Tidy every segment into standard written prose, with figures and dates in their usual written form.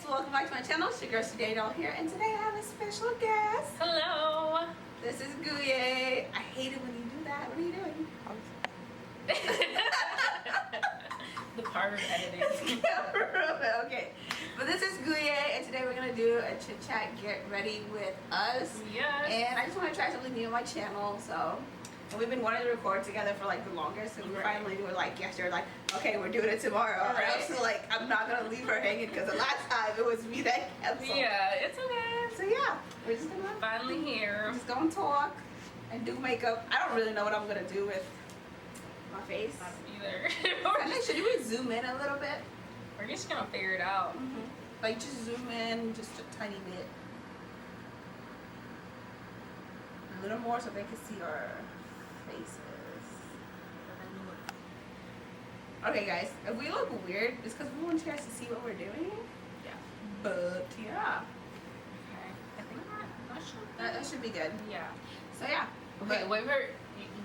welcome back to my channel. It's your girl Sudanidoll here, and today I have a special guest. Hello. This is Guye. I hate it when you do that. What are you doing? The part of editing. Okay, but this is Guye, and today we're gonna do a chit chat. Get ready with us. Yes. And I just want to try something new on my channel, so. And we've been wanting to record together for like the longest, and we finally were like yesterday, like, okay, we're doing it tomorrow. Right. So like, I'm not gonna leave her hanging because the last time it was me that canceled. Yeah, it's okay. So yeah, we're just gonna finally here. We're just gonna talk and do makeup. I don't really know what I'm gonna do with my face. I don't either. I think should we zoom in a little bit? We're just gonna figure it out. Like just zoom in just a tiny bit, a little more so they can see our faces. Okay guys, if we look weird, it's because we want you guys to see what we're doing. Yeah. But yeah. Okay. I think that should be good. Yeah. So yeah. Okay, wait for her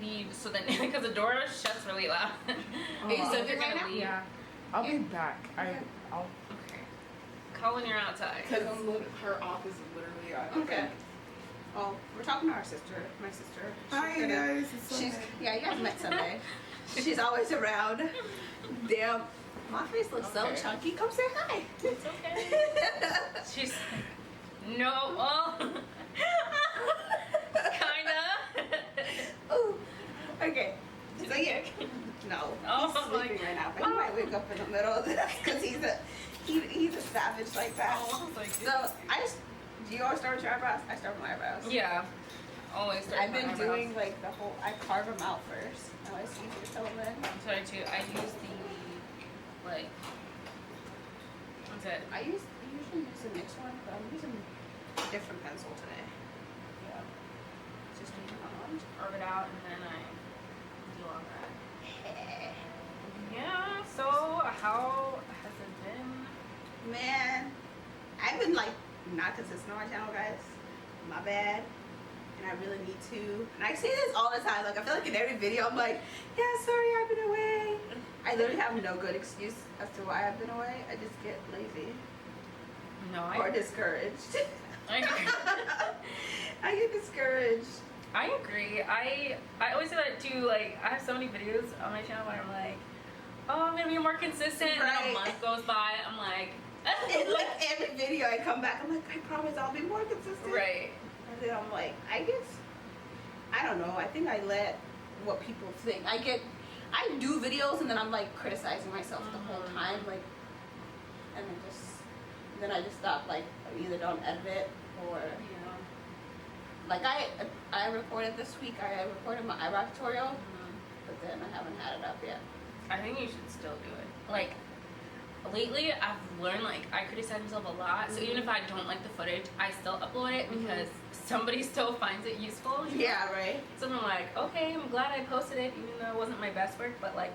leave so then because the door shuts really loud. Okay, so if you're gonna leave. Yeah. I'll be back. I'll Okay. Call when you're outside. Because her office is literally out. Okay. Well, we're talking to our sister, my sister. Hi guys. Yeah, you guys met Sunday. She's always around. Damn, my face looks so chunky. Come say hi. It's okay. She's no. Oh. Kinda. Ooh. Okay. So yeah. No. Oh, he's sleeping right now, but he might wake up in the middle of this because he's a savage like that. Oh, like so do you always start with your eyebrows? I start with my eyebrows. Yeah. Always start I've with been my doing eyebrows. like the whole. I carve them out first. Now it's easier to fill them in. So I too. I use the like. What's it? I usually use the mixed one, but I'm using a different pencil today. Yeah. Just on. Carve it out and then I do all that. Yeah. So how has it been? Man, I've been like not consistent on my channel, guys. My bad. And I really need to. And I say this all the time. Like I feel like in every video I'm like, yeah, sorry, I've been away. I literally have no good excuse as to why I've been away. I just get lazy. No, or discouraged. I I get discouraged. I agree. I always say that too. Like I have so many videos on my channel where I'm like, oh, I'm gonna be more consistent. And then a month goes by, I'm like, and like every video I come back, I'm like, I promise I'll be more consistent. Right. And then I'm like, I don't know. I think I let what people think. I do videos and then I'm like criticizing myself the whole time, like, and then I just stop. Like, I either don't edit it or like I recorded this week. I recorded my eyebrow tutorial, but then I haven't had it up yet. I think you should still do it. Like lately I've learned like I criticize myself a lot, so even if I don't like the footage I still upload it because somebody still finds it useful. Yeah, right. So I'm like, okay, I'm glad I posted it even though it wasn't my best work, but like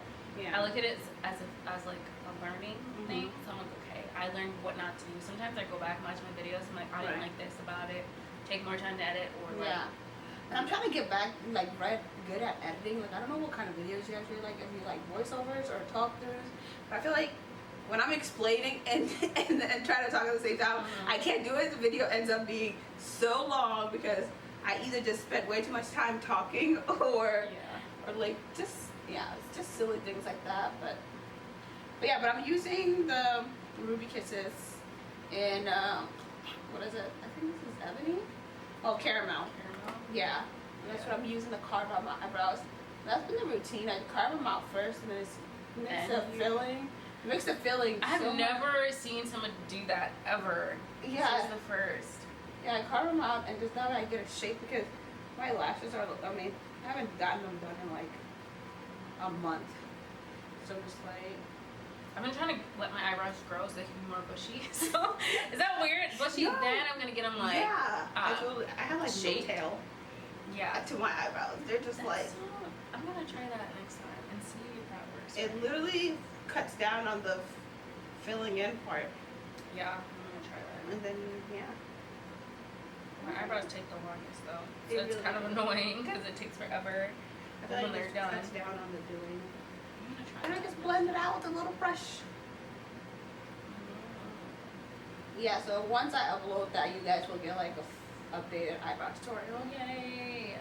I look at it as like a learning thing. So I'm like, okay, I learned what not to do. Sometimes I go back and watch my videos and I'm like, I didn't like this about it, take more time to edit, or like and I'm trying to get back like good at editing. Like I don't know what kind of videos you actually like, if you like voiceovers or talk throughs, but I feel like when I'm explaining and trying to talk at the same time, I can't do it. The video ends up being so long because I either just spent way too much time talking or like just it's just silly things like that. But I'm using the Ruby Kisses in what is it? I think this is Ebony. Oh, caramel. Yeah, and that's what I'm using to carve out my eyebrows. That's been the routine. I carve them out first and then mix the filling. Mix the filling. I've never seen someone do that ever. Yeah. This is the first. Yeah, I carve them out and just now I get a shape because my lashes are, I mean, I haven't gotten them done in like a month. So I'm just like, I've been trying to let my eyebrows grow so they can be more bushy. So is that weird? Bushy, No. then I'm gonna get them like I have like shaped. no tail to my eyebrows. They're just I'm gonna try that next time and see if that works. It literally cuts down on the filling in part. Yeah, I'm gonna try that. And then My eyebrows take the longest though, so It it's really kind of annoying because it takes forever. I But when they're done, cuts down on the doing. I'm gonna try And I that. just blend it out with a little brush. Yeah, so once I upload that, you guys will get like a updated eyebrow tutorial. Yay!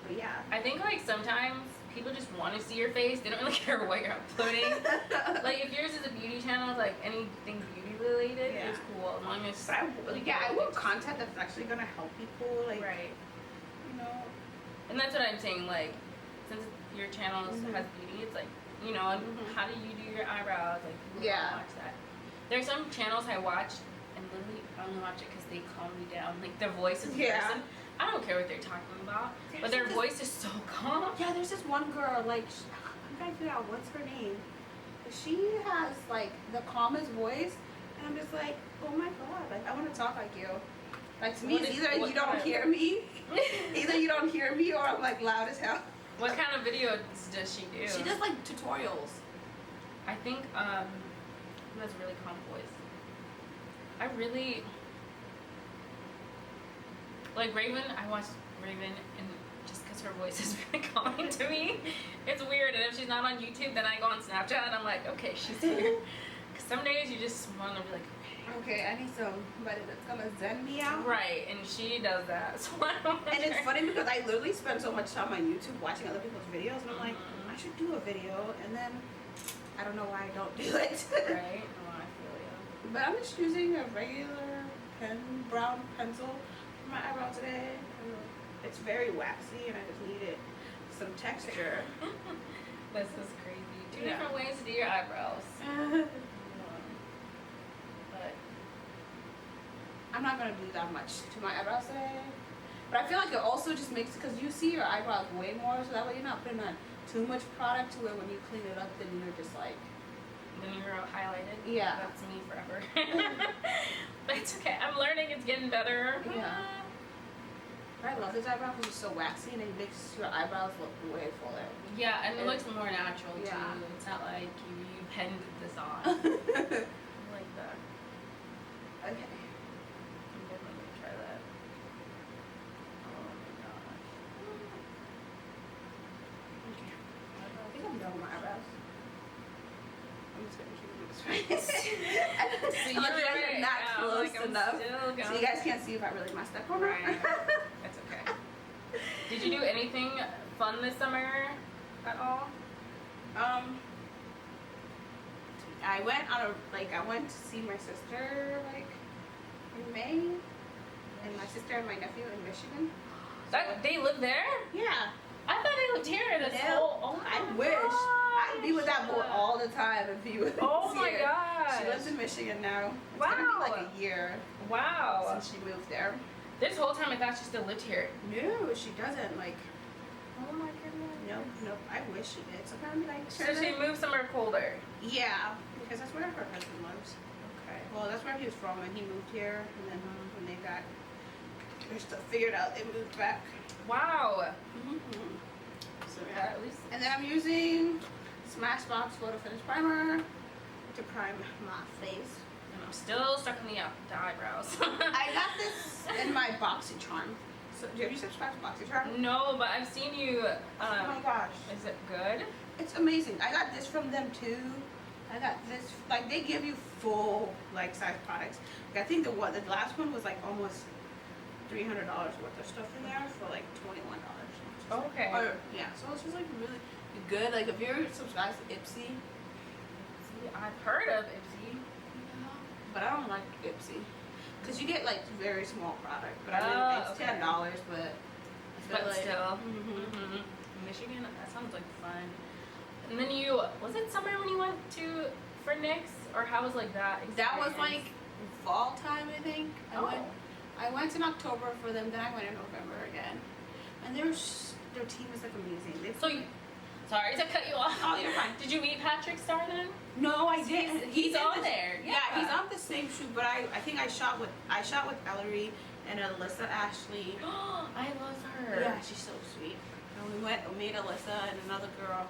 But yeah. I think like sometimes people just want to see your face. They don't really care what you're uploading. Like if yours is a beauty channel, like anything beauty related, Yeah. it's cool as long as. But I want content that's actually gonna help people. Like, right. you know. And that's what I'm saying. Like, since your channel has beauty, it's like, you know, how do you do your eyebrows? Like, people don't watch that. There's some channels I watch, and literally I only watch it because they calm me down. Like their voice is person. I don't care what they're talking about, but their voice is so calm. Yeah, there's this one girl, like, I'm trying to figure out what's her name. She has, like, the calmest voice, and I'm just like, oh my god, like, I want to talk like you. Like, to me, it's either you don't hear me, either you don't hear me, or I'm, like, loud as hell. What kind of videos does she do? She does, like, tutorials. I think, who has a really calm voice? I really... Like Raven, I watch Raven, and just because her voice is very calming to me, it's weird. And if she's not on YouTube, then I go on Snapchat and I'm like, okay, she's here. Because some days you just want to be like, okay, I need somebody that's gonna zen me out. right, and she does that. So I don't and it's funny because I literally spend so much time on YouTube watching other people's videos, and I'm like, I should do a video, and then I don't know why I don't do it. Right? Oh, I feel you. But I'm just using a regular brown pencil for my eyebrow today. It's very waxy, and I just needed some texture. This is crazy. Two different ways to do your eyebrows. But I'm not gonna do that much to my eyebrows today. But I feel like it also just makes, because you see your eyebrows way more, so that way you're not putting on too much product to where when you clean it up, then you're just like... Then you're highlighted? Yeah. That's me forever. But it's okay. I'm learning. It's getting better. Yeah. I love this eyebrow because it's so waxy and it makes your eyebrows look way fuller. Yeah, and it looks more natural too. Yeah. It's not like you penned this on. I like that. Okay. I'm definitely gonna try that. Oh my gosh. Okay. I think I'm done with my eyebrows. I'm just gonna keep it this way. So Unless you guys right. are not close like, enough. So you guys can't see if I really messed up or not. Right. That's okay. Did you do anything fun this summer at all? I went to see my sister in May, and my sister and my nephew in Michigan. They live there? Yeah. I thought they lived here. This whole. Oh my I wish. I'd be with that boy all the time if he was Oh my here. gosh. She lives in Michigan now. It's Wow. gonna be like a year Wow. since she moved there. This whole time I thought she still lived here. No, she doesn't. Like, Oh my goodness. nope. I wish she did. So apparently, like, So she moved somewhere colder. yeah, because that's where her husband lives. Okay. Well, that's where he was from when he moved here, and then when they got their stuff figured out, they moved back. Wow. So Yeah, at least. And then I'm using Smashbox Photo Finish Primer to prime my face. And I'm still stuck in the eyebrows. I got this in my BoxyCharm. So, have you subscribed to BoxyCharm? No, but I've seen you. Oh my gosh. Is it good? It's amazing. I got this from them too. I got this, like, they give you full, like, size products. Like, I think the last one was like almost $300 worth of stuff in there for like $21. Okay. Or, yeah, so it's just like really good. Like, if you're subscribed to Ipsy, See, I've heard of Ipsy. but I don't like Ipsy. Because you get like very small product. But I mean, it's $10, but I feel But like, still. Michigan, that sounds like fun. And then was it summer when you went for NYX? Or how was like that experience? that was like fall time, I think. Oh. I went in October for them, then I went in November again. And their team is like amazing. Sorry to cut you off. Oh, you're fine. Did you meet Patrick Star then? No, I didn't. He's on in there. Yeah, he's on the same shoot, but I think I shot with Ellery and Alyssa Ashley. I love her. Yeah, she's so sweet. And me and Alyssa and another girl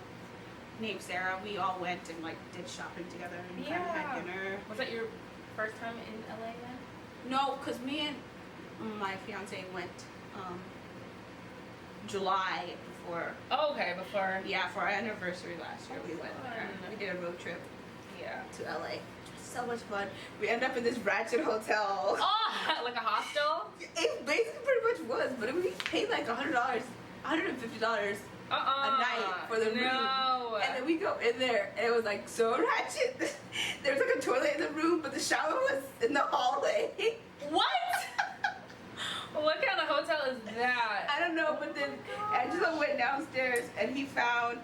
named Sarah, we all went and like did shopping together and kind of had dinner. Was that your first time in LA then? No, because me and my fiance went July before. Oh, okay, before. Yeah, for our anniversary last year, we went there. Fun. We did a road trip Yeah. to LA. so much fun. We end up in this ratchet hotel. Oh, like a hostel? It basically pretty much was, but we paid like $100, $150 a night for the room. And then we go in there, and it was like so ratchet. There was like a toilet in the room, but the shower was in the hallway. What? What kind of hotel is that? I don't know, but then Angelo went downstairs and he found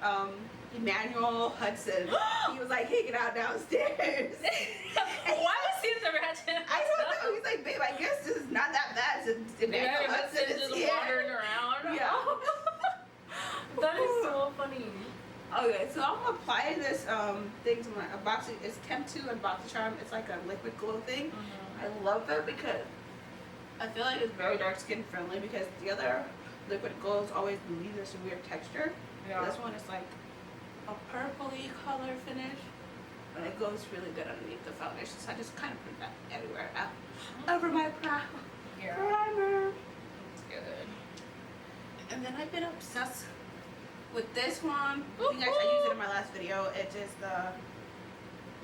Emmanuel Hudson. He was like hanging out downstairs. Why was he the ratchet? I don't know. He's like, babe, I guess this is not that bad since Emmanuel Hudson is just here. wandering around. Yeah. That is so funny. Okay, so I'm applying this thing to my it's Temp 2 and BoxyCharm. It's like a liquid glow thing. I love it because I feel like it's very dark skin friendly because the other liquid glows always leave this weird texture. Yeah. This one is like a purpley color finish, but it goes really good underneath the foundation. So I just kind of put that everywhere over my primer. That's good. And then I've been obsessed with this one. I think I used it in my last video. It's just the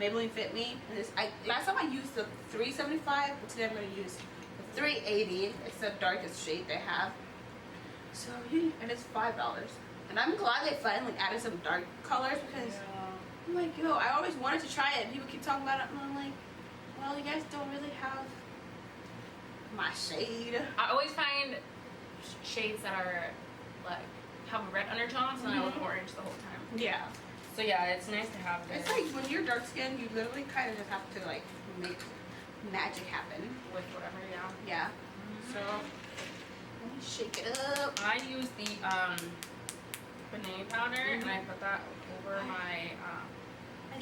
Maybelline Fit Me. And this, last time I used the 375, but today I'm going to use the 380. It's the darkest shade they have. So, and it's $5. And I'm glad they finally added some dark colors because I'm like, yo, I always wanted to try it. People keep talking about it, and I'm like, well, you guys don't really have my shade. I always find shades that are like have red undertones, and I look orange the whole time. Yeah. So yeah, it's nice to have this. It's like when you're dark skinned, you literally kind of just have to like make magic happen with whatever, yeah. So let me shake it up. I use the banana powder and I put that over my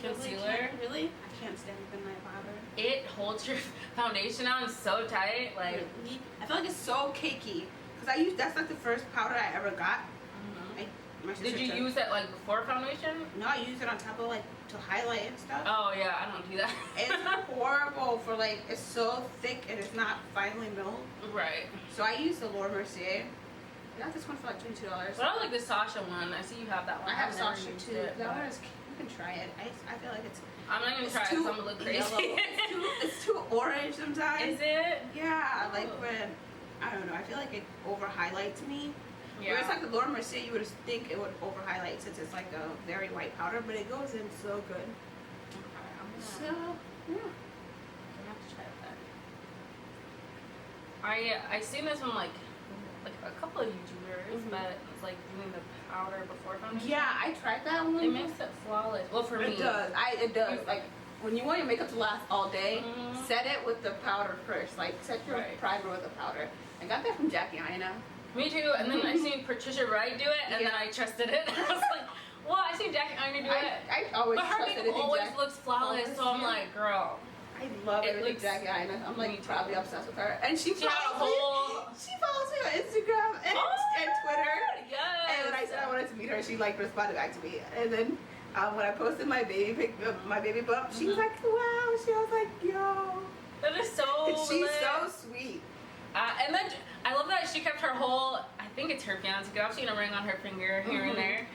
concealer. Really? I can't stand the banana powder. It holds your foundation on so tight. Like I feel like it's so cakey because that's like the first powder I ever got. Did you use it like before foundation? No, I use it on top of like to highlight and stuff. Oh yeah, I don't do that. It's horrible for like, it's so thick and it's not finely milled. Right. So I use the Laura Mercier. I got this one for like $22. But I like the Sasha one. I see you have that one. I have Sasha used too. it, That one is, you can try it. I feel like it's. I'm not gonna try it because I'm gonna look crazy. It's too orange sometimes. Is it? Yeah, like when, I don't know, I feel like it over highlights me. Yeah. Whereas like the Laura Mercier, you would think it would over highlight since it's like a very white powder, but it goes in so good. Okay, So, yeah. I have to try that. I seen this one like a couple of YouTubers, but it's like doing the powder before foundation. Yeah, I tried that one. It makes it flawless. Well, for me, it does. It does. Like when you want your makeup to last all day, set it with the powder first. Like set your primer with the powder. I got that from Jackie Aina. Me too. And then I seen Patricia Wright do it, and then I trusted it. I was like, well, I seen Jackie Aina do it. I always but her trusted makeup it. always looks flawless, so I'm like, girl. I love everything Jackie Aina. I'm like probably obsessed with her. And she had a whole. She follows me on Instagram and Twitter. Yes. And when I said I wanted to meet her, she like responded back to me. And then when I posted my baby bump, she was like, wow. She was like, yo. That is so. She's so sweet. And then I love that she kept her whole. I think it's her fiance. Because I've seen a ring on her finger here and there.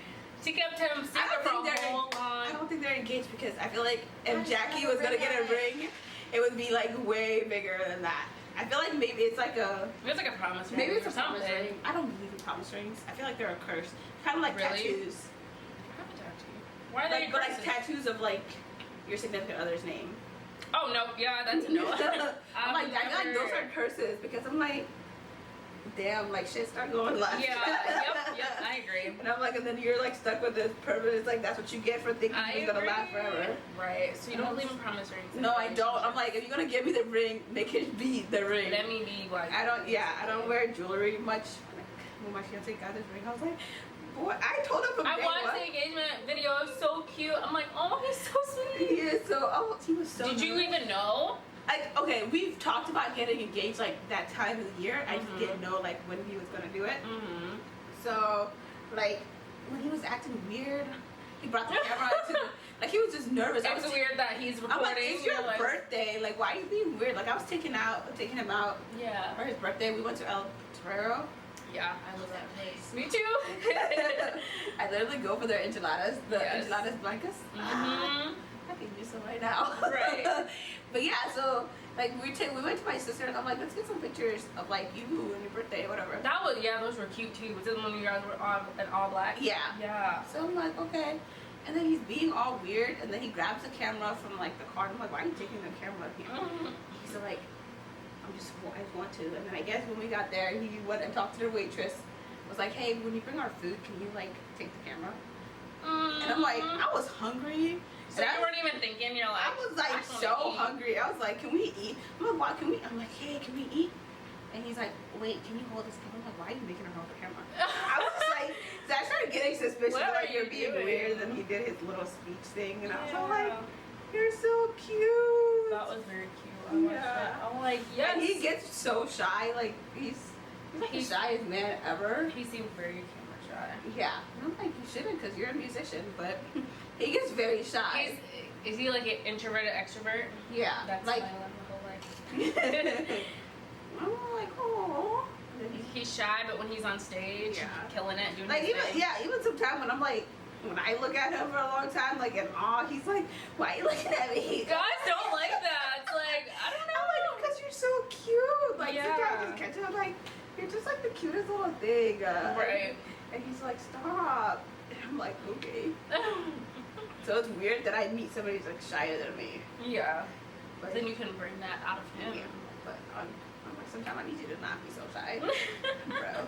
She kept him secret for a whole long. I don't think they're engaged because I feel like if Jackie was gonna get a ring, it would be like way bigger than that. I feel like maybe it's like a. It's like a promise ring. Maybe it's a something. promise ring. I don't believe in promise rings. I feel like they're a curse. Kind of like tattoos. I have a tattoo. Why are they but like tattoos of like your significant other's name. Oh no, yeah, that's a no. I'm like, I feel like those are curses because I'm like, damn, like shit start going left. Yeah, yep, I agree. And I'm like, and then you're like stuck with this permanent. It's like that's what you get for thinking it's gonna last forever. Right. So you don't believe in promise rings? No, I don't. I'm like, if you're gonna give me the ring, make it be the ring. Let me be like. I don't wear jewelry much. Like, when my fiance got this ring, I was like, boy, I told him from I day watched one. the engagement video. It was so cute. I'm like, oh, he's so sweet. He is so. Oh, he was so. Did you even know? Okay, we've talked about getting engaged like that time of the year. I just didn't know like when he was gonna do it. So, like when he was acting weird, he brought the camera to the, like he was just nervous. It's weird that he's recording. I'm like, it's your birthday. Like, why are you being weird? Like, I was taking him out. Yeah. For his birthday, we went to El Torero. Yeah, I love that place. Me too. I literally go for their enchiladas, enchiladas blancas. I can use some right now. Right. But yeah, so like we went to my sister and I'm like, let's get some pictures of like you and your birthday, whatever. That was, yeah, those were cute too. Was it when you guys were in all black? Yeah. Yeah. So I'm like, okay. And then he's being all weird, and then he grabs the camera from like the car. And I'm like, why are you taking the camera here? He's like, I just want to. And then I guess when we got there, he went and talked to the waitress. Was like, hey, when you bring our food, can you like take the camera? And I'm like, I was hungry. So you weren't even thinking, you're like, I was like so hungry. I was like, can we eat? I'm like, why can we? I'm like, hey, can we eat? And he's like, wait, can you hold this camera? I'm like, why are you making her hold the camera? I was like, so I started getting suspicious. What Like, are you're you being doing? weird. And then he did his little speech thing. And I was all Yeah. like, you're so cute. That was very cute. I watched that. I'm like, yes. And he gets so shy. Like, he's like the shyest man ever. He seems very camera shy. Yeah. And I'm like, you shouldn't because you're a musician. But he gets very shy. Is he like an introverted extrovert? Yeah. That's like, my whole life. I'm like, oh. He's shy, but when he's on stage, killing it, doing like his thing. even sometimes when I'm like, when I look at him for a long time, like in awe, he's like, why are you looking at me? Guys don't like that. It's like, I don't know. I'm like, because you're so cute. Like, Yeah. sometimes I just catch him, I'm like, you're just like the cutest little thing. Right. And he's like, stop. And I'm like, okay. So it's weird that I meet somebody who's like shyer than me. Yeah. But Then you can bring that out of him. yeah. But I'm like, sometimes I need you to not be so shy, bro.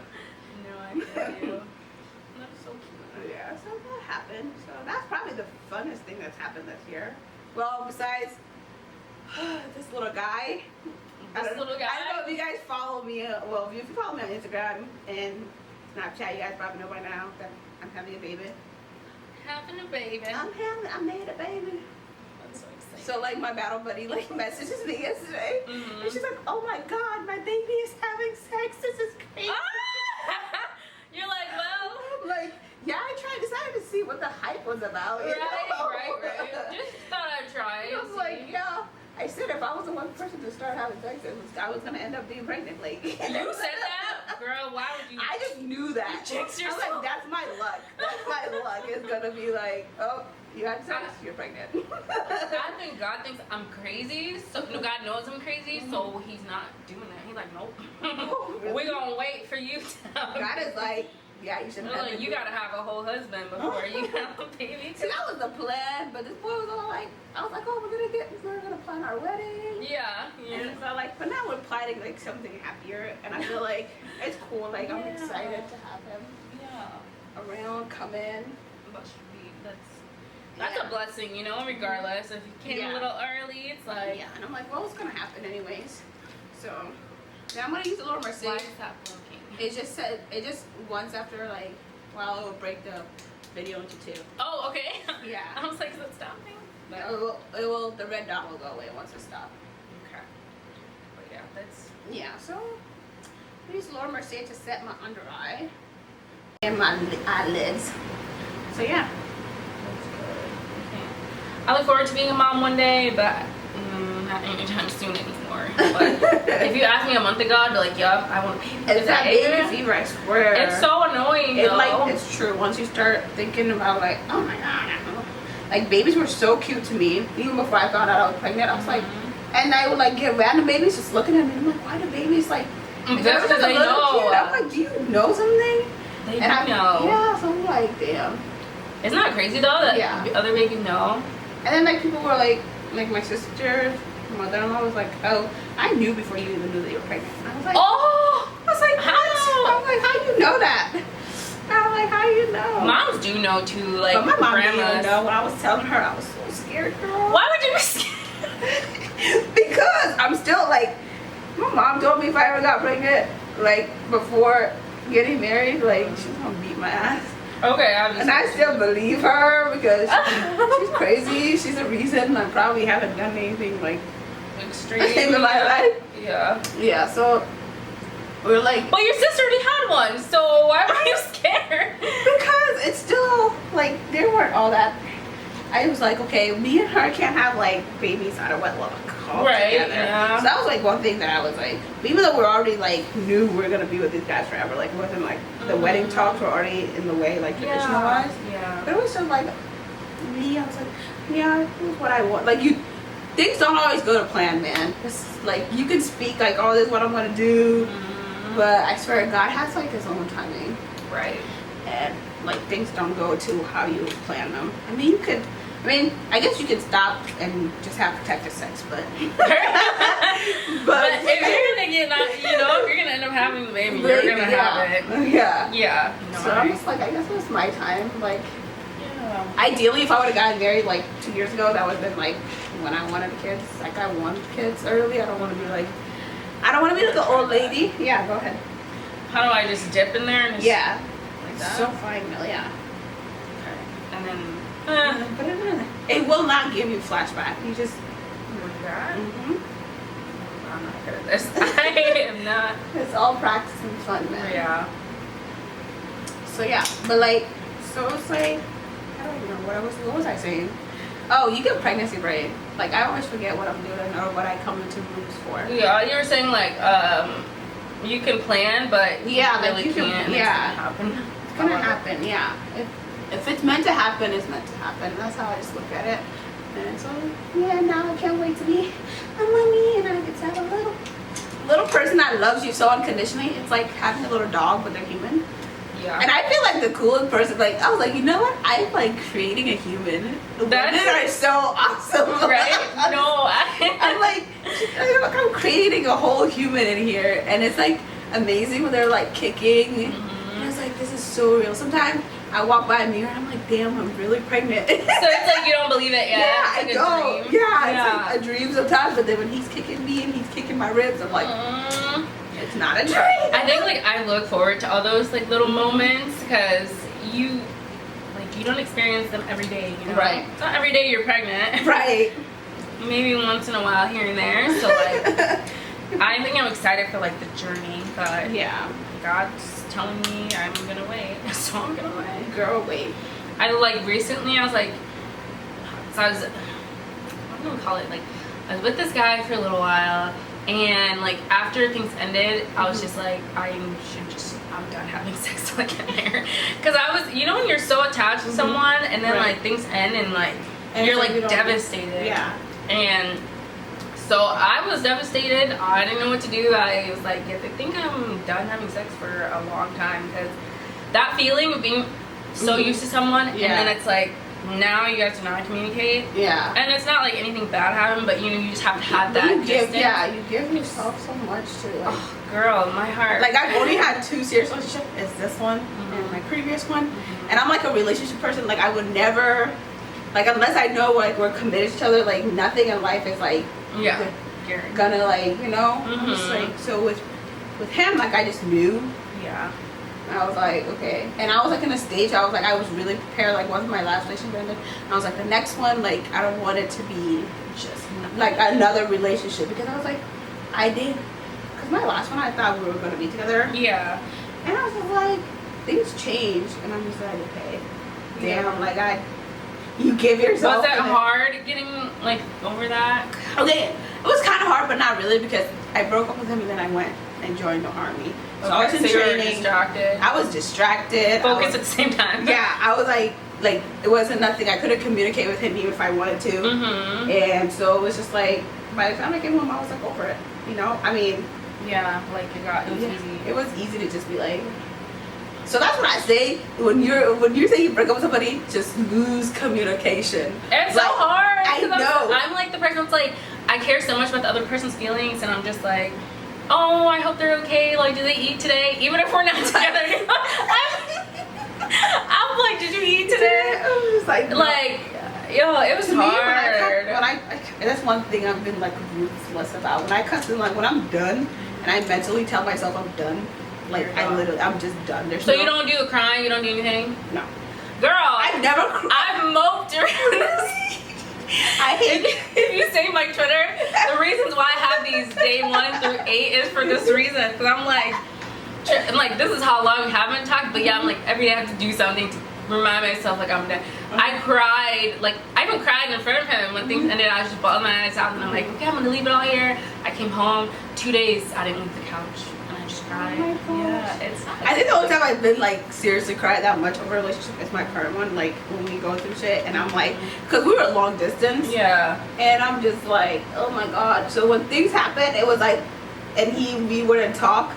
No, I get you. That's so cute. Yeah, so that happened. So that's probably the funnest thing that's happened this year. Well, besides this little guy. I don't know if you guys follow me. Well, if you follow me on Instagram and Snapchat, you guys probably know by now that I'm having a baby. Having a baby. I made a baby. That's so exciting. So like my battle buddy like messages me yesterday, and she's like, "Oh my God, my baby is having sex. This is crazy." You're like, well, I'm like, yeah, I decided to see what the hype was about. You know? right. Just thought I'd try. I was like, yeah. I said if I was the one person to start having sex, I was gonna end up being pregnant. Like You said that, girl. Why would you? I just knew that. You jinxed I was yourself. like, that's my luck. That's my luck. It's gonna be like, oh, you had sex, you're pregnant. I think God thinks I'm crazy. So no, God knows I'm crazy, so He's not doing that. He's like, nope. Really? We're gonna wait for you to. God is like, yeah, you should have. Like, you gotta have a whole husband before you have a baby. See, that was the plan, but this boy was all like, I was like, oh, we're gonna plan our wedding. Yeah. And so like, but now we're planning like something happier, and I feel like it's cool. Like I'm excited to have him around, come in. But that's a blessing, you know. Regardless, if you came a little early, it's like and I'm like, well, it's gonna happen anyways. So now I'm gonna use a little Mercedes. why is that broken? It just said once after like, well, it will break the video into two. Oh, okay. Yeah. I was like, is it stopping? But It will. The red dot will go away once it stops. okay. But yeah, that's. Yeah. So I use Laura Mercier to set my under eye and my eyelids. So yeah. That's good. I look forward to being a mom one day, but not anytime soon anymore. But if you asked me a month ago, I'd be like, yup, I want a baby. It's that baby fever, I swear. It's so annoying, though. It's true. Once you start thinking about like, oh my God. Like babies were so cute to me. Even before I found out I was pregnant, I was like, and I would like get random babies just looking at me. I'm like, why do babies like? That's because they know. Kid. I'm like, do you know something? They know. Yeah, so I'm like, damn. Isn't that crazy though that other babies know? And then like people were like my sister, my mother-in-law was like, oh, I knew before you even knew that you were pregnant. I was like, oh, I was like, how? I'm like, how you know that? I'm like, how you know? Moms do know too, like but my mom didn't grandmas. even know. When I was telling her, I was so scared, girl. Why would you be scared? Because I'm still like, my mom told me if I ever got pregnant, like before getting married, like she's gonna beat my ass. Okay, obviously. And I still believe her because she's crazy. She's the reason I probably haven't done anything like extreme in my life. Yeah. Yeah, so we're like, Well, your sister already had one, so why were you scared? because it's still like they weren't all that. I was like, okay, me and her can't have like babies out of wedlock. Right. Together. Yeah. So that was like one thing that I was like, even though we're already like knew we're gonna be with these guys forever, like it wasn't like the wedding talks were already in the way, like traditional wise. Yeah. But it was still like me. I was like, yeah, this is what I want. Like things don't always go to plan, man. It's like you can speak like, oh, this is what I'm gonna do, but I swear God has like His own timing, Right. and like things don't go to how you plan them. I mean, you could. I mean, I guess you could stop and just have protected sex, but But if you're gonna get, if you're gonna end up having the baby, you're gonna have it. Yeah. Yeah. No, So I'm just like, I guess it was my time. Like, yeah. ideally, if I would have gotten married like 2 years ago, that would have been like when I wanted kids. Like, I want kids early. I don't want to be like the old lady. Yeah, go ahead. How do I just dip in there and just Yeah. like that? So fine, yeah. Okay. And then It will not give you flashback. You just. like that. Mm-hmm. I'm not good at this. I am not. It's all practice and fun, man. Yeah. So yeah, but like, so it's like, I don't even know what was I saying? Oh, you get pregnancy brain. Like I always forget what I'm doing or what I come into rooms for. Yeah, you were saying like you can plan, but Yeah, you like really you can- can't. yeah. It's gonna happen. It's gonna happen, yeah. If it's meant to happen, it's meant to happen. That's how I just look at it. And so yeah, now I can't wait to be a mommy and I get to have a little person that loves you so unconditionally. It's like having a little dog, but they're human. Yeah. And I feel like the coolest person, like, I was like, you know what? I'm like creating a human. That's- Women are so awesome. Right? No, I'm like, I'm creating a whole human in here. And it's like amazing when they're like kicking. And it's like, this is so real. Sometimes I walk by a mirror and I'm like, damn, I'm really pregnant. So it's like you don't believe it yet. Yeah, It's like I a know. dream. Yeah, it's like a dream sometimes. But then when he's kicking me and he's kicking my ribs, I'm like, it's not a dream. I think like I look forward to all those like little moments because you don't experience them every day, you know? Right. It's not every day you're pregnant. Right. Maybe once in a while here and there. So like I think I'm excited for like the journey, but Yeah. God's telling me I'm gonna wait, so I'm gonna wait. Girl, wait. I like recently I was like, so I was, what do I call it? Like I was with this guy for a little while, and like after things ended, I was just like, I'm done having sex till I get there, because I was, you know, when you're so attached to someone, and then like things end, and like you're so like you don't- devastated. Yeah. And so I was devastated. I didn't know what to do. I was like, I think I'm done having sex for a long time, because that feeling of being so used to someone, and then it's like now you guys do not communicate. Yeah. And it's not like anything bad happened, but you know, you just have to have that You give, distance. yeah, you give yourself so much to like. Oh, girl, my heart. Like I've only had 2 serious relationships. It's this one and my previous one, and I'm like a relationship person. Like I would never, like unless I know like we're committed to each other, like nothing in life is like yeah. gonna like, you know. I'm just like, so with him, like I just knew. Yeah. And I was like, okay. And I was like in a stage, I was like, I was really prepared. Like once my last relationship ended, and I was like, the next one, like I don't want it to be Just like another relationship, because I was like, I did, because my last one I thought we were gonna be together, yeah. and I was just like, things changed, and I'm just like, okay, damn, Yeah. like you give yourself. Was that and then- hard getting like over that? Okay, it was kind of hard, but not really, because I broke up with him and then I went and joined the army. So I was in so you were training. distracted. I was distracted. Focus at the same time. Yeah, I was like it wasn't nothing. I couldn't communicate with him even if I wanted to. Mm-hmm. And so it was just like, by the time I came home, I was like over it. You know, I mean, Yeah, like it was yeah, easy. it was easy to just be like. So that's what I say when you say you break up with somebody, just lose communication. It's Like, so hard. I 'cause know. I'm like the person that's like, I care so much about the other person's feelings, and I'm just like, oh, I hope they're okay. Like, do they eat today? Even if we're not together. I'm like, did you eat today? I was just like, no. Like, yo, it was To me, hard. when I that's one thing I've been like ruthless about. When I cuss, like when I'm done, and I mentally tell myself I'm done, like You're done. I'm just done. There's So no, you don't do the crying, you don't do anything? No. Girl, I never cried. I've moped around this. I hate If you say my Twitter, the reasons why I have these day 1 through 8 is for this reason. Because I'm like, this is how long we haven't talked, but yeah, I'm like, every day I have to do something to remind myself, like, I'm done. I cried, like, I even cried in front of him when things ended. I was just bawling my eyes out, and I'm like, okay, I'm gonna leave it all here. I came home, 2 days, I didn't leave the couch. And I Just cry. Oh my Yeah, gosh. it's. I think the only time I've been like seriously cried that much over a relationship is my current one. Like when we go through shit, and I'm like, because we were long distance. Yeah. And I'm just like, oh my god. So when things happen, it was like, and we wouldn't talk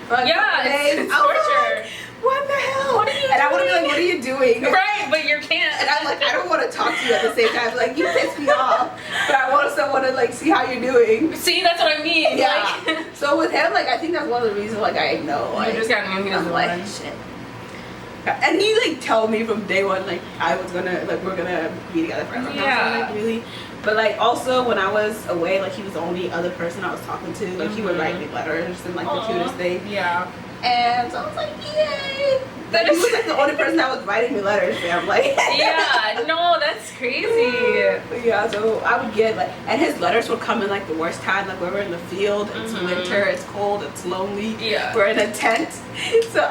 for like a couple days. It's I was torture. like, what the hell? What are you and I would be doing? like, what are you doing? Right, but you can't. And I'm like, I don't want to talk to you at the same time. Like, you piss me off. But I want someone to like see how you're doing. See, that's what I mean. Yeah. Like, So with him, like, I think that's one of the reasons like I know. Like, you just got me. I'm like, shit. And he like told me from day one like I was gonna like we're gonna be together forever. And I was like, really? But like also when I was away, like he was the only other person I was talking to. Like he would write me letters and like the cutest thing. Yeah. And so I was like, yay! But he was like the only person that was writing me letters. And I'm like, Yeah. No, that's crazy. Yeah, so I would get like, and his letters would come in like the worst time, like when we're in the field, it's winter, it's cold, it's lonely, we're in a tent. So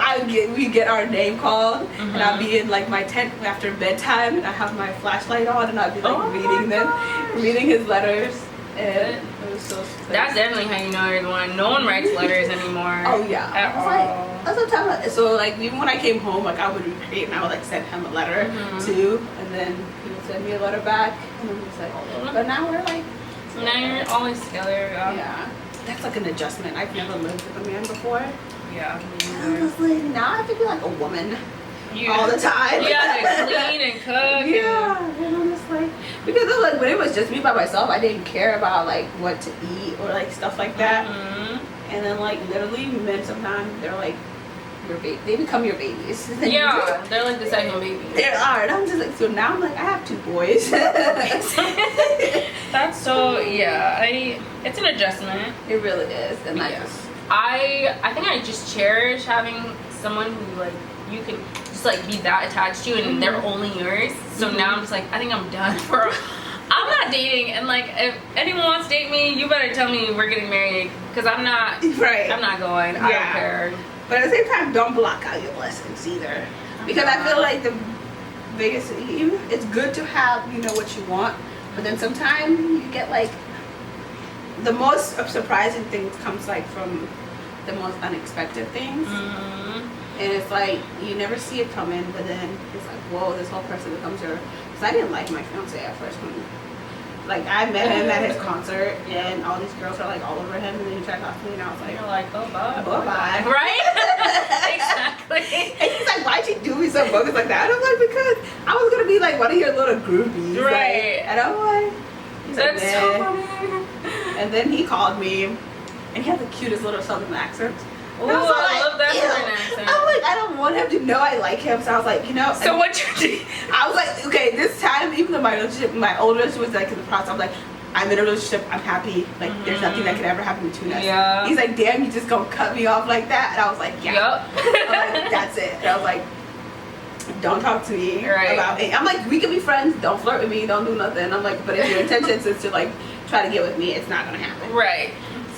we get our name called, and I'd be in like my tent after bedtime, and I have my flashlight on, and I'd be like reading his letters, and it was so sweet. That's definitely how you know you're the one. No one writes letters anymore. Oh yeah, At I was all. like, that's what I'm talking about. So like even when I came home, like I would recreate and I would like send him a letter too, and then he would send me a letter back, and I'm just like, but now we're like, now you're always together. yeah, that's like an adjustment. I've never lived with a man before. Yeah. I was like, now I have to be like a woman all the time. Yeah, to clean and cook. Yeah, and I'm just like, because it was like when it was just me by myself, I didn't care about like what to eat or like stuff like that. And then like literally men sometimes they're like your baby, they become your babies. Yeah, they're like the second baby. They are, and I'm just like, so now I'm like, I have 2 boys. That's so it's an adjustment. It really is, and like, I think I just cherish having someone who like you can just like be that attached to and they're only yours. So now I'm just like, I think I'm done for. I'm not dating, and like if anyone wants to date me, you better tell me we're getting married because I'm not. Right. I'm not going. I don't care. But at the same time, don't block out your blessings either, because I feel like the biggest, it's good to have what you want, but then sometimes you get like the most surprising things comes like from the most unexpected things. And it's like you never see it coming, but then it's like, whoa, this whole person becomes your. Because I didn't like my fiance at first when, like, I met him at his concert, and all these girls were like all over him, and then he tried to talk to me, and I was like, You're like, oh bye, bye bye, right? Exactly. And he's like, why'd you do me so bogus like that? And I'm like, because I was gonna be like one of your little groupies, right? Like, and I'm like, he's like, that's so funny. And then he called me, and he had the cutest little southern accent. Ooh, I love that southern accent. I'm like, I don't want him to know I like him, so I was like, So what you do? I was like, okay, this time, even though my relationship, my old relationship was like in the process, I'm like, I'm in a relationship, I'm happy, like there's nothing that could ever happen between us. Yeah. He's like, damn, you just gonna cut me off like that? And I was like, yeah. Yep. I'm like, that's it. And I was like, don't talk to me about me. I'm like, we can be friends, don't flirt with me, don't do nothing. I'm like, but if your intentions is to like try to get with me, it's not gonna happen. Right.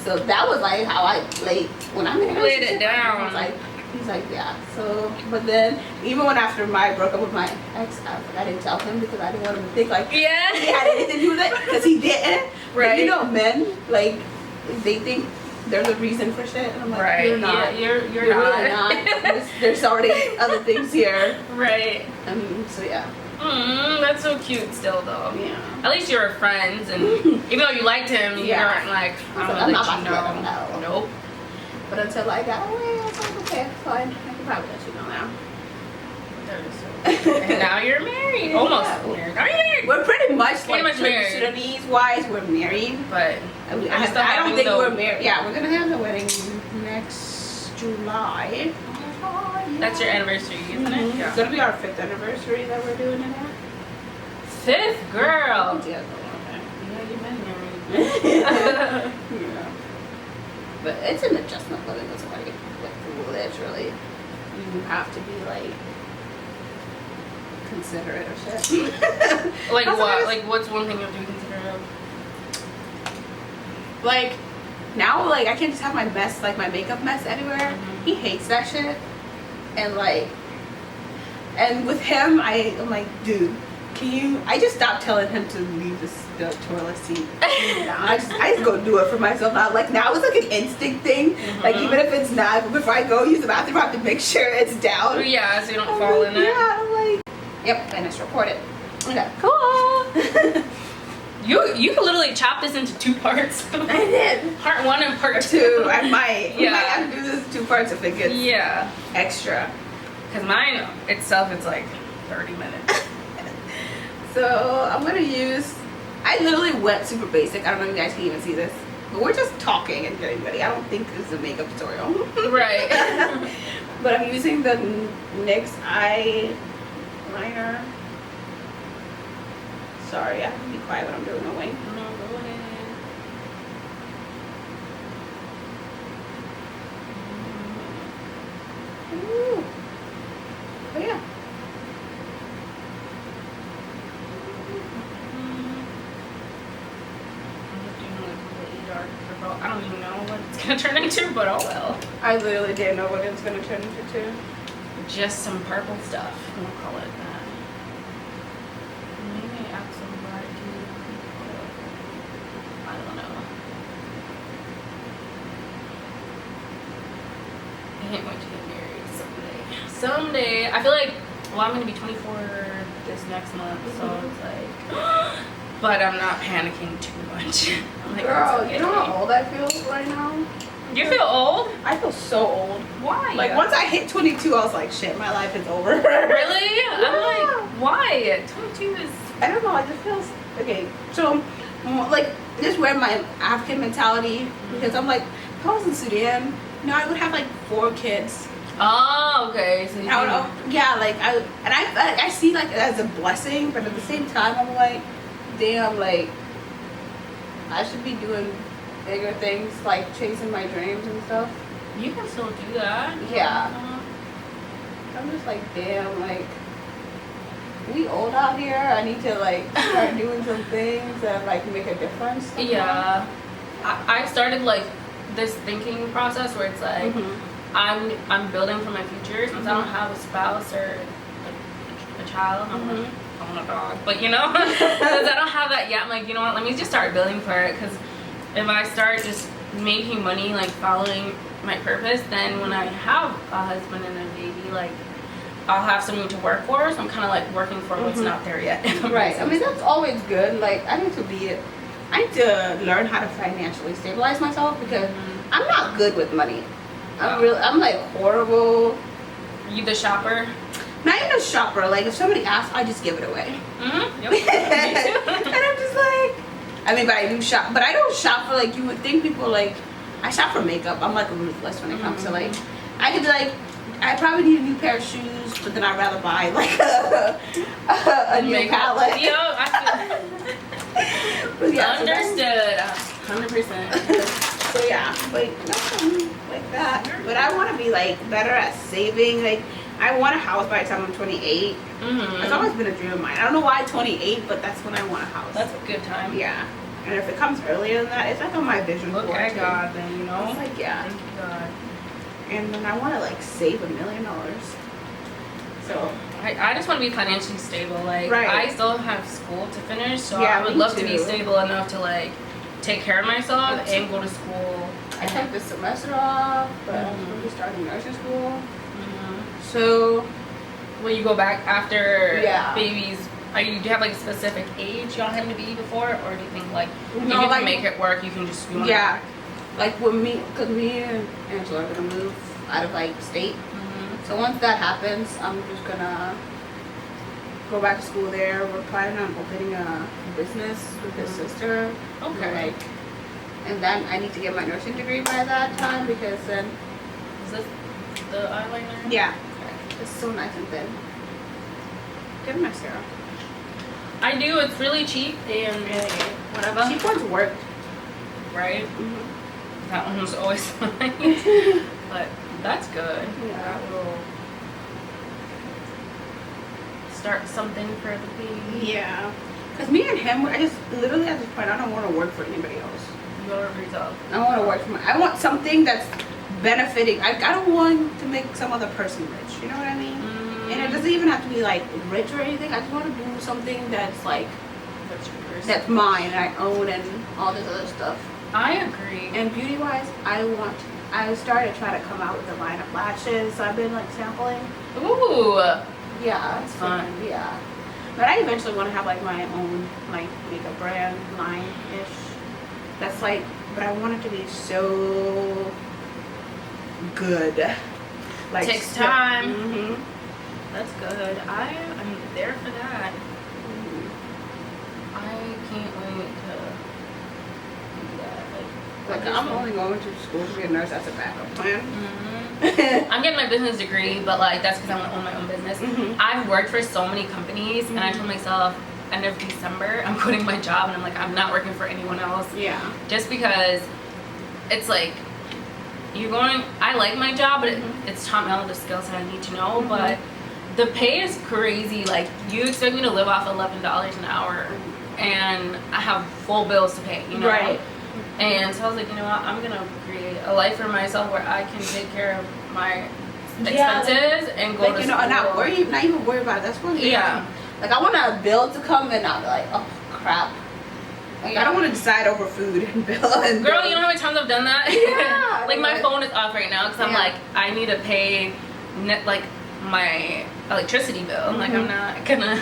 So that was like how I laid when I'm in a Laid it relationship. down. I was like, he's like, yeah. So, but then even when after I broke up with my ex, I didn't tell him because I didn't want him to think like he had anything to do with it, because he didn't. Right. But men like they think there's a reason for shit, and I'm like, you're not. Yeah, you're You're not. really not. There's already other things here. Right. So yeah. That's so cute still though. Yeah. At least you were friends, and even though you liked him, you weren't like, I'm not gonna let you about to let him know. Nope. But until I got away, I was like, okay, fine. I can probably let you know now. And now you're married. Almost married. Are you married? We're pretty much married. Sudanese wise, we're married. But I don't think we're married. Yeah, we're gonna have the wedding next July. That's your anniversary, isn't it? Yeah. It's gonna be our 5th anniversary that we're doing it at. 5th, girl. Yeah, Yeah, you've been married. yeah. But it's an adjustment living with somebody. Like, literally, you have to be like considerate of shit. Like what? Like what's one thing you have to be considerate of? Like now, like I can't just have my mess, like my makeup mess everywhere. He hates that shit, and like, and with him, I'm like, dude, can you? I just stopped telling him to leave the toilet seat. I just go do it for myself now. Like now it's like an instinct thing. Like even if it's not, before I go use the bathroom, I have to make sure it's down. Yeah, so you don't fall in it. Yeah, I'm like, yep, finished, recorded. Okay, Cool. You could literally chop this into 2 parts. I did. Part 1 and part 2. 2. I might. Yeah. I might have to do this 2 parts if it gets extra. Because mine itself, it's like 30 minutes. So I'm gonna use. I literally went super basic. I don't know if you guys can even see this, but we're just talking and getting ready. I don't think this is a makeup tutorial. Right. But I'm using the NYX eyeliner. Sorry, I have to be quiet when I'm doing my wing. No, go ahead. Ooh. But yeah. I don't even know what it's gonna turn into, but oh well. I literally didn't know what it was gonna turn into too. Just some purple stuff. We'll call it that. Maybe add some black too. I don't know. I can't wait to get married someday. Someday. I feel like, well, I'm gonna be 24 this next month, so it's like, but I'm not panicking too much. I'm like, Girl, okay. you know how old I feel right now? You feel old? I feel so old. Why? Like once I hit 22, I was like, shit, my life is over. Really? Yeah. I'm like, why? 22 is. I don't know. It just feels okay. So, like, this is where my African mentality, because I'm like, if I was in Sudan, you know, I would have like 4 kids. Oh, okay. So you I don't know. Yeah, like I see like it as a blessing, but at the same time, I'm like, damn, like I should be doing bigger things, like chasing my dreams and stuff. You can still do that. Yeah. I'm just like, damn, like we old out here. I need to like start doing some things that like make a difference. Somehow. Yeah. I started like this thinking process where it's like I'm building for my future since I don't have a spouse or like a child. I want a dog, but you know, because I don't have that yet. I'm like, you know what? Let me just start building for it. Because if I start just making money, like following my purpose, then when I have a husband and a baby, like I'll have something to work for. So I'm kind of like working for what's not there yet. Right. I mean, that's always good. Like I need to learn how to financially stabilize myself because I'm not good with money. I'm like horrible. You the shopper? Not even a shopper. Like if somebody asks, I just give it away. Yep. And I'm just like, I mean, but I do shop. But I don't shop for like you would think people like. I shop for makeup. I'm like ruthless when it comes to like. I could be like, I probably need a new pair of shoes, but then I'd rather buy like a new Makeup. palette. Yo, I feel. But yeah, Understood. 100%. So yeah, like nothing like that. But I want to be like better at saving. Like I want a house by the time I'm 28. It's always been a dream of mine. I don't know why 28, but that's when I want a house. That's a good time. Yeah. And if it comes earlier than that, it's like on my vision board. Look at too. God, then, you know? It's like, yeah. Thank you, God. And then I want to like save $1 million. So I just want to be financially stable. Like, Right. I still have school to finish, so Yeah, I would me love to be too. stable enough to, like, take care of myself and go to school. I took this semester off, but I'm going to be starting nursing school. So Will you go back after Yeah. babies? Do you have, like, a specific age you want him to be before? Or do you think, like, if No, you like- can make it work, you can just go on yeah, like with me, because me and Angela are going to move out of like state. So once that happens, I'm just gonna go back to school there. We're planning on opening a business with his sister. Okay. Like, and then I need to get my nursing degree by that time because then. Is this the eyeliner? Yeah. Okay. It's so nice and thin. Get mascara. I do. It's really cheap and whatever. Cheap ones worked. Right? That one was always fine. But that's good. Yeah. That will start something for the baby. Yeah. Because me and him, I just literally at this point, I don't want to work for anybody else. Your result. I want to work for I want something that's benefiting. I don't want to make some other person rich. You know what I mean? And it doesn't even have to be like rich or anything. I just want to do something that's like that's mine and I own and all this other stuff. I agree. And beauty wise, I started trying to come out with a line of lashes, so I've been like sampling. Ooh. Yeah, it's fun. Yeah. But I eventually want to have like my own like makeup brand line ish. That's like, but I want it to be so good. Like takes time. Mm-hmm. That's good. I'm there for that. I can't wait to do that. Like I'm only going to school to be a nurse. That's a backup plan. I'm getting my business degree, but like that's because I want to own my own business. I've worked for so many companies, and I told myself end of December I'm quitting my job, and I'm like I'm not working for anyone else. Yeah. Just because it's like you're going. I like my job, but it's taught me all the skills that I need to know. But the pay is crazy. Like you expect me to live off $11 an hour, and I have full bills to pay. You know. Right. And so I was like, you know what, I'm gonna create a life for myself where I can take care of my expenses and go like, to you know, school. Not even worry about it. That's one thing. Yeah. Like I want a bill to come and not be like, oh crap. Like I don't want to decide over food and bill and girl, you know how many times I've done that? Yeah. Like my phone is off right now because I'm like, I need to pay like my electricity bill. I'm like, I'm not gonna.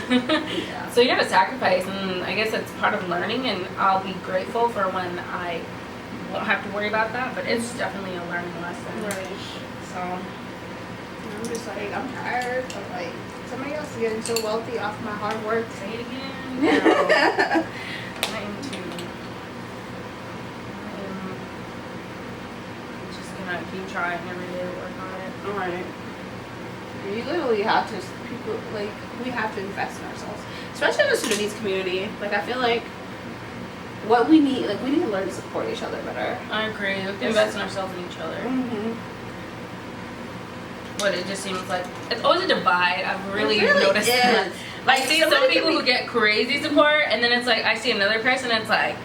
So you gotta sacrifice, and I guess it's part of learning, and I'll be grateful for when I won't have to worry about that, but it's definitely a learning lesson. Right. So I'm just like, I'm tired of like somebody else is getting so wealthy off my hard work. say it again. Girl. I am too. I'm just gonna keep trying every day to work on it. Alright. You literally have to, people, like, we have to invest in ourselves. Especially in the Sudanese community. Like, I feel like what we need, like, we need to learn to support each other better. I agree. We have to invest in ourselves and each other. But it just seems like it's always a divide. I've really noticed that. Like, I see some people who get crazy support, and then it's like I see another person, and it's like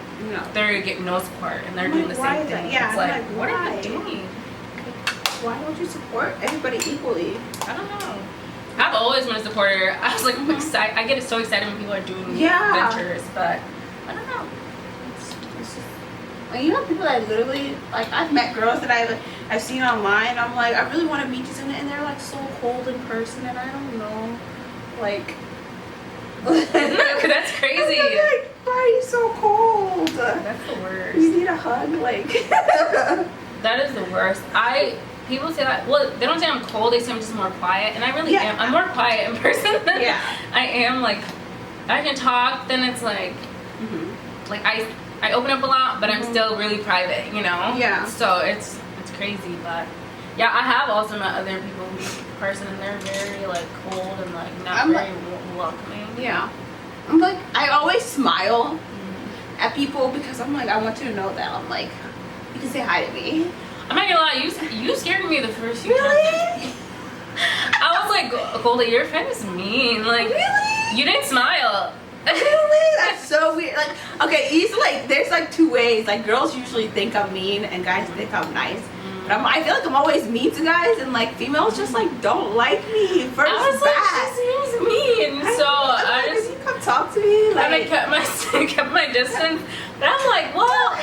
they're getting no support, and they're doing the same thing. Yeah, it's like what are you doing? Why don't you support everybody equally? I don't know. I've always been a supporter. I was like excited. I get so excited when people are doing ventures, but I don't know. It's just, like, you know, people that literally like I've met girls that I've seen online. I'm like, I really want to meet you, and they're like so cold in person, and I don't know, like. That's crazy. Like, why are you so cold? That's the worst. You need a hug, like. That is the worst. People say that. Well, they don't say I'm cold. They say I'm just more quiet, and I really am. I'm more quiet in person than I am. Like, I can talk. Then it's like, like I open up a lot, but I'm still really private. You know. Yeah. So it's crazy, but yeah, I have also met other people who's person, and they're very like cold and like not very welcoming. Yeah. I'm like, I always smile at people because I'm like, I want you to know that I'm like, you can say hi to me. I'm not gonna lie, you scared me the first few Really? times. I was like, Golda, your friend is mean. Like, really? You didn't smile. Really? That's so weird. Like, okay, there's like two ways. Like, girls usually think I'm mean and guys think I'm nice. But I feel like I'm always mean to guys, and like females just like don't like me. First I was like, she seems mean, so I just you come talk to me. Like, and I kept my distance. But I'm like, well,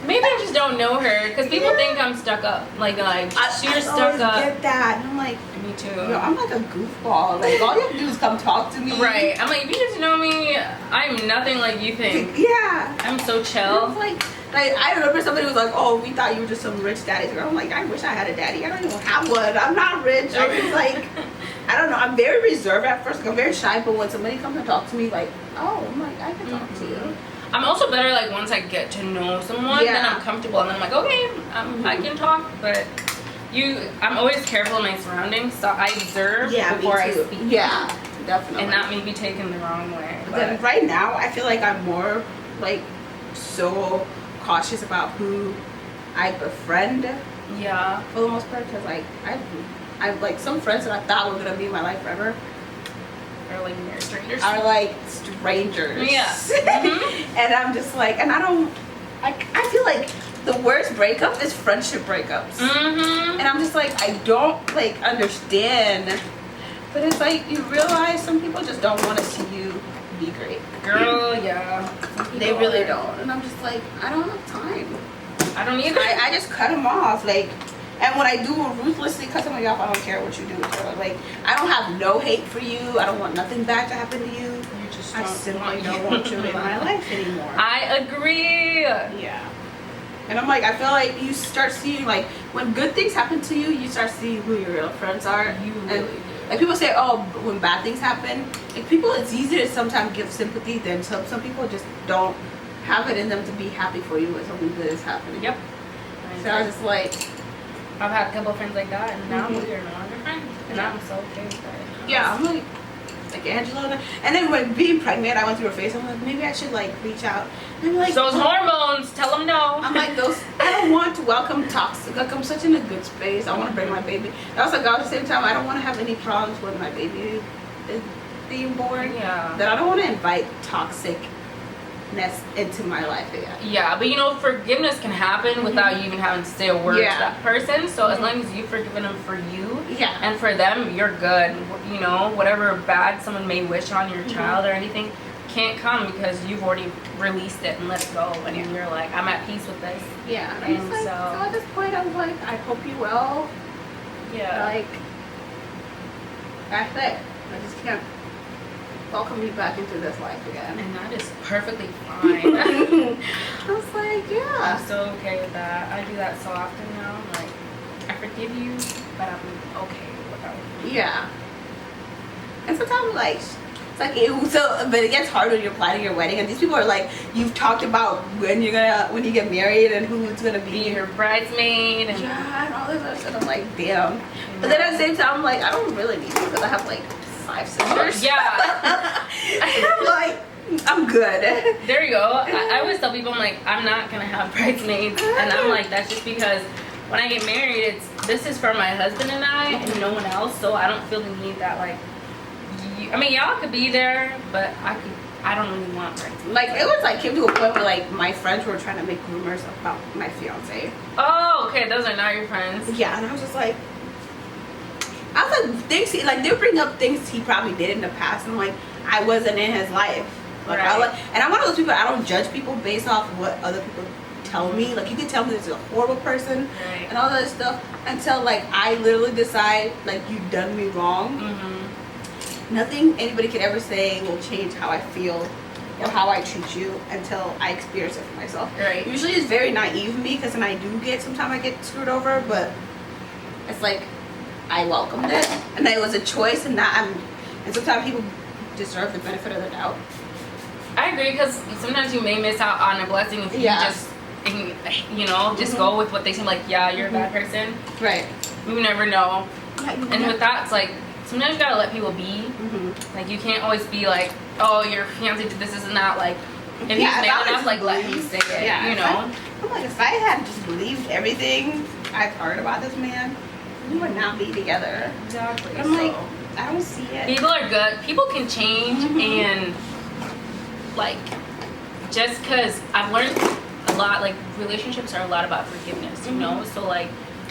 maybe I just don't know her, because people think I'm stuck up. Like you're stuck up. I get that, and I'm like, me too. Yo, I'm like a goofball. Like all you have to do is come talk to me. Right. I'm like, if you get to know me, I'm nothing like you think. Yeah. I'm so chill. Like I remember somebody was like, "Oh, we thought you were just some rich daddy's girl." I'm like, I wish I had a daddy. I don't even have one. I'm not rich. I'm just like, I don't know. I'm very reserved at first. Like, I'm very shy, but when somebody comes and talks to me, like, oh, I'm like, I can talk to you. I'm also better like once I get to know someone, then I'm comfortable, and then I'm like, okay, I can talk. But I'm always careful in my surroundings, so I observe before I speak. Yeah, definitely. And not maybe taken the wrong way. But then right now, I feel like I'm more like so cautious about who I befriend. Yeah. For the most part, because like I've like some friends that I thought were gonna be in my life forever. Are like mere strangers. Are like strangers. Yeah. And I'm just like, and I feel like the worst breakup is friendship breakups. And I'm just like, I don't like understand But it's like you realize some people just don't want to see you be great. Girl, yeah. They really don't. And I'm just like, I don't have time. I don't either. I just cut them off. Like, and when I do ruthlessly cut somebody off, I don't care what you do. So, like, I don't have no hate for you. I don't want nothing bad to happen to you. I simply don't want you in my life anymore. I agree. Yeah. And I'm like, I feel like you start seeing, like, when good things happen to you, you start seeing who your real friends are. You and really do. like people say, oh, when bad things happen, like people, it's easier to sometimes give sympathy than some people just don't have it in them to be happy for you when something good is happening. Yep. So I was just like, I've had a couple of friends like that, and now we are no longer friends, and I'm so okay with that. yeah, I'm like Angela. And then when being pregnant, I went through her face. I'm like, maybe I should like reach out. And I'm like, those hormones, tell them no. I'm like, I don't want to welcome toxic. Like, I'm such in a good space. I want to bring my baby. I was like, at the same time, I don't want to have any problems with my baby is being born. Yeah. That I don't want to invite toxicness into my life again. Yeah, but you know, forgiveness can happen without you even having to say a word to that person. So as long as you've forgiven them for you and for them, you're good. You know, whatever bad someone may wish on your child or anything can't come because you've already released it and let it go. And you're like, I'm at peace with this. Yeah. And like, so at this point, I was like, I hope you well. Yeah. Like, that's it. I just can't welcome you back into this life again. And that is perfectly fine. I was like, yeah. I'm so okay with that. I do that so often now. Like, I forgive you, but I'm okay without you. Yeah. And sometimes, like, it's like, but it gets hard when you're planning your wedding, and these people are like, you've talked about when you get married and who's gonna be your bridesmaid and and all this other stuff. I'm like, damn. But then at the same time, I'm like, I don't really need you because I have like 5 sisters. Yeah. I'm like, I'm good. There you go. I always tell people, I'm like, I'm not gonna have bridesmaids, and I'm like, that's just because when I get married, this is for my husband and I, and no one else. So I don't feel the need that like. I mean, y'all could be there, but I don't really want bridesmaids. Like, it was like came to a point where like my friends were trying to make rumors about my fiance. Oh, okay, those are not your friends. Yeah, and I was just like, things they bring up things he probably did in the past, and I'm like, I wasn't in his life. Like, right. And I'm one of those people, I don't judge people based off of what other people tell me. Like, you can tell me this is a horrible person Right. and all that stuff until like I literally decide like you've done me wrong. Mm-hmm. Nothing anybody could ever say will change how I feel or how I treat you until I experience it for myself. Right. Usually it's very naive of me because then sometimes I get screwed over, but it's like I welcomed it and it was a choice, and and sometimes people deserve the benefit of the doubt. I agree, because sometimes you may miss out on a blessing if you just, you know, just go with what they seem like. Yeah, you're a bad person. Right. You never know. Yeah, and with that, it's like sometimes you gotta let people be. Like, you can't always be like, oh, your fiance did this and that. Like, if he's man enough, like, let him say it. Yeah, you know. I'm like, if I had just believed everything I've heard about this man, we would not be together. Exactly. I'm like, I don't see it. People are good. People can change, and like, just because I've learned a lot, like, relationships are a lot about forgiveness, you know? So, like,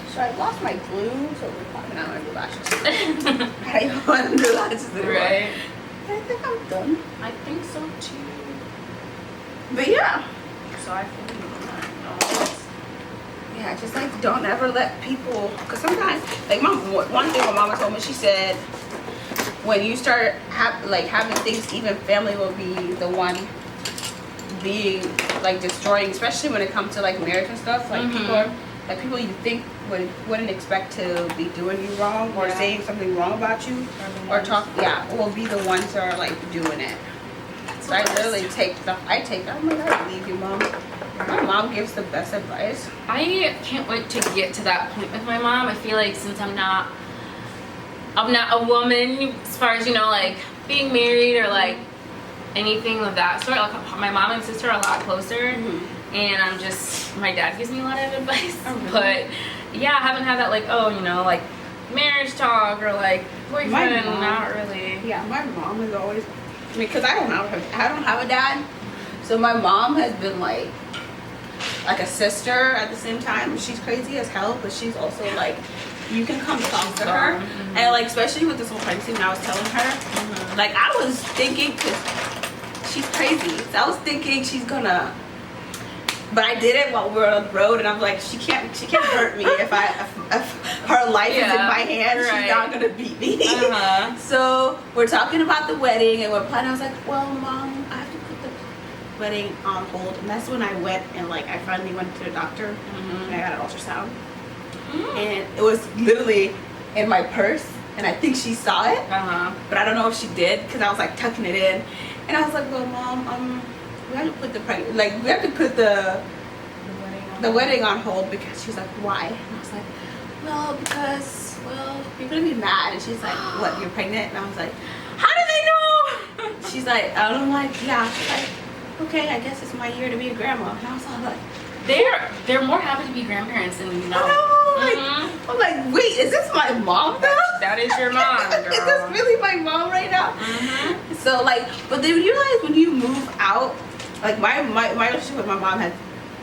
so I lost my glue, so we're popping out my lashes. I don't want to do lashes anymore. Right. I think I'm done. I think so too. But yeah. So I feel you on that. No, Yeah, just like don't ever let people, because sometimes, like one thing my mama told me, she said, when you start having things, even family will be the one being like destroying, especially when it comes to like marriage and stuff. Like people you think wouldn't expect to be doing you wrong or saying something wrong about you or will be the ones that are like doing it. So I literally I oh my God, I believe you, Mom. My mom gives the best advice. I can't wait to get to that point with my mom. I feel like since I'm not a woman, as far as, you know, like being married or like anything of that sort, like my mom and sister are a lot closer, and my dad gives me a lot of advice, but yeah, I haven't had that like, oh, you know, like marriage talk or like boyfriend. Not really. Yeah, my mom is always, because I don't have a dad, so my mom has been like like a sister at the same time. She's crazy as hell, but she's also like, you can come talk to her. And like, especially with this whole pregnancy, when I was telling her, like I was thinking, cause she's crazy. So I was thinking she's gonna, but I did it while we were on the road, and I'm like, she can't hurt me if her life is in my hands. Right. She's not gonna beat me. So we're talking about the wedding, and we're planning. I was like, well, Mom, I have to put the wedding on hold, and that's when I went and like I finally went to the doctor, and I got an ultrasound, and it was literally in my purse, and I think she saw it, but I don't know if she did because I was like tucking it in, and I was like, well, Mom, we have to put the wedding on hold because she's like, why? And I was like, well, because you're gonna be mad. And she's like, what? You're pregnant? And I was like, how do they know? She's like, and I'm like, yeah. She's like, okay, I guess it's my year to be a grandma. And I was all like, they're more happy to be grandparents than you know. I'm like, wait, is this my mom now? That is your mom, girl. Is this really my mom right now? So like, but then you realize when you move out, like my relationship with my mom has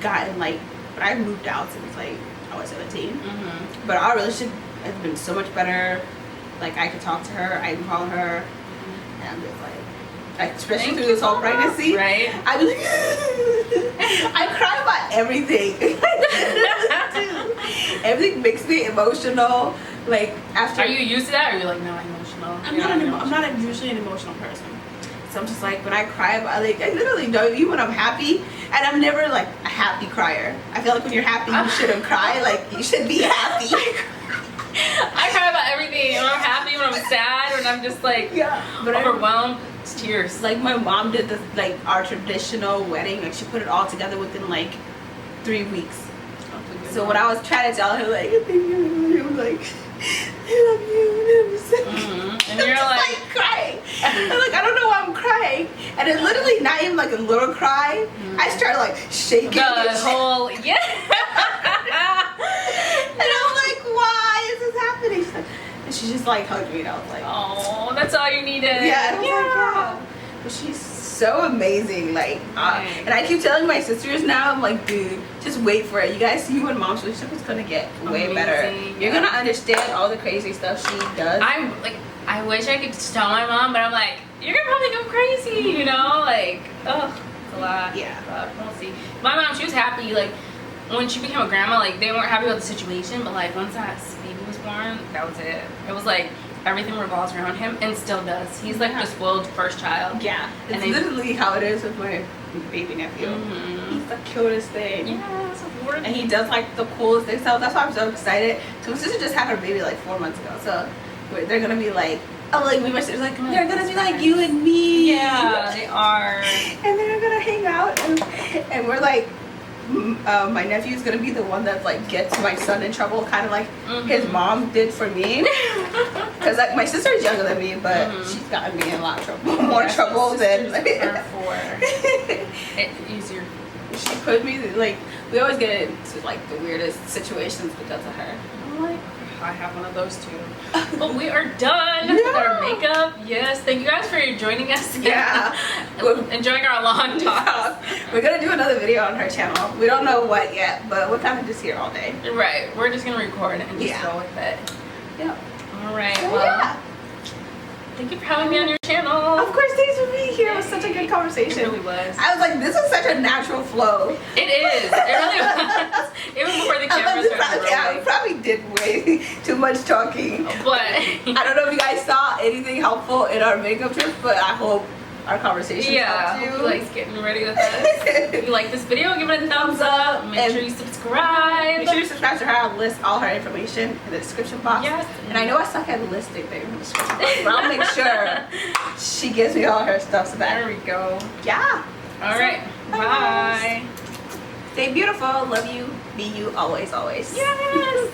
gotten like, but I moved out since like I was 17. But our relationship has been so much better. Like I could talk to her, I can call her, and I'm just like especially through this whole pregnancy, right? I was like, I cry about everything. Everything makes me emotional. Like after. Are you used to that, or are you like not emotional? I'm not usually an emotional person. So I'm just like, when I cry about, like, I literally know you when I'm happy, and I'm never like a happy crier. I feel like when you're happy, you shouldn't cry. Like you should be happy. I cry about everything. When I'm happy, when I'm sad, when I'm just like overwhelmed. It's tears. Like my mom did this, like our traditional wedding. Like she put it all together within like 3 weeks. So when I was trying to tell her, like, I think you was like, I love you. And you're like crying. I'm like, I don't know why I'm crying. And it's literally not even like a little cry. I started like shaking. The whole, yeah. And I'm like, why is this happening? She's like, and she just like hugged me, and I was like, oh, that's all you needed. Yeah. And I was like, yeah. But she's so amazing. Like, and I keep telling my sisters now, I'm like, dude, just wait for it. You guys see when mom's relationship is gonna get way better. You're gonna understand all the crazy stuff she does. I wish I could tell my mom, but I'm like, you're gonna probably go crazy, you know? Like, oh, it's a lot. Yeah. But we'll see. My mom, she was happy, like, when she became a grandma, like, they weren't happy with the situation, but, like, once that baby was born, that was it. It was, like, everything revolves around him, and still does. He's, like, the spoiled first child. Yeah. It's literally how it is with my baby nephew. He's the cutest thing. Yeah, so boring. And he does, like, the coolest thing. So that's why I'm so excited. So my sister just had her baby, like, 4 months ago. So they're gonna be like, oh, like my sister's like, they're gonna be like you and me. Yeah, they are. And they're gonna hang out, and we're like, my nephew's gonna be the one that like gets my son in trouble, kind of like his mom did for me. Cause like my sister's younger than me, but she's gotten me in a lot of trouble, more trouble than. It's easier. She put me like, we always get into like the weirdest situations because of her. I'm like, I have one of those too. But we are done with our makeup. Yes, thank you guys for joining us. Yeah. Enjoying our long talk. Yeah. We're gonna do another video on her channel. We don't know what yet, but we're kind of just here all day. Right. We're just gonna record and just go with it. Yeah. All right. So, well, yeah. Thank you for having me on your channel. Of course, thanks for being here. It was such a good conversation. It really was. I was like, this is such a natural flow. It is. It really was. Even before the camera started rolling. Yeah, we probably did way too much talking. But I don't know if you guys saw anything helpful in our makeup trip, but I hope our conversation helped you. Like getting ready with us. If you like this video, give it a thumbs up. Make sure you subscribe. Make sure you subscribe to her. I'll list all her information in the description box. Yes. And I know I suck at listing things in the description box, but I'll make sure she gives me all her stuff. So that there we go. Yeah. All right. Bye. Stay beautiful. Love you. Be you always, always. Yes.